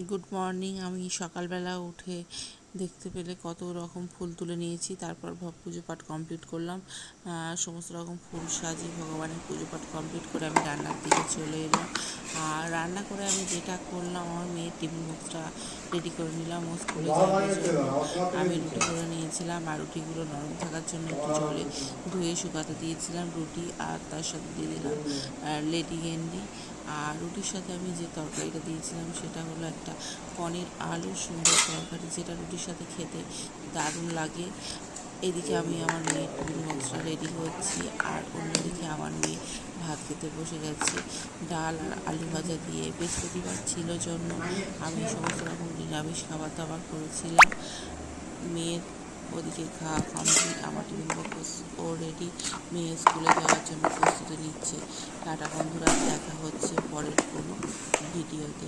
Good morning. আমি সকালবেলা উঠে দেখতে পেলে কত রকম ফুল তুলে নিয়েছি। তারপর পুজো পাঠ কমপ্লিট করলাম। সমস্ত রকম ফুল সাজিয়ে ভগবানের পুজো পাঠ কমপ্লিট করে আমি রান্নার দিকে চলে এলাম। আর রান্না করে আমি যেটা করলাম, আমার মেয়ের টিফিন বক্সটা রেডি করে নিলাম। ও স্কুলে যাওয়ার জন্য আমি রুটি করে নিয়েছিলাম, আর রুটিগুলো নরম থাকার জন্য একটু জলে ধুয়ে শুকাতে দিয়েছিলাম রুটি, আর তার সাথে দিয়ে দিলাম লেডি গেন্ডি। আর রুটির সাথে আমি যে তরকারিটা দিয়েছিলাম সেটা হলো একটা পনির আলু সুন্দর তরকারি, যেটা রুটির সাথে খেতে দারুণ লাগে। এদিকে আমি আমার মেয়ের টিফিন বক্সটা রেডি করছি, আর অন্যদিকে আমার মেয়ে ভাত খেতে বসে গেছে ডাল আর আলু ভাজা দিয়ে। বৃহস্পতিবার ছিল জন্য আমি সমস্ত রকম নিরামিষ খাবার দাবার করেছিলাম। মেয়ের ওদিকে খাওয়া কমপ্লিট, আমার টিফিন বক্স ও রেডি, মেয়ে স্কুলে যাওয়ার জন্য প্রস্তুতি নিচ্ছে। টাটা বন্ধুরা, দেখা হচ্ছে পরের কোনো ভিডিওতে।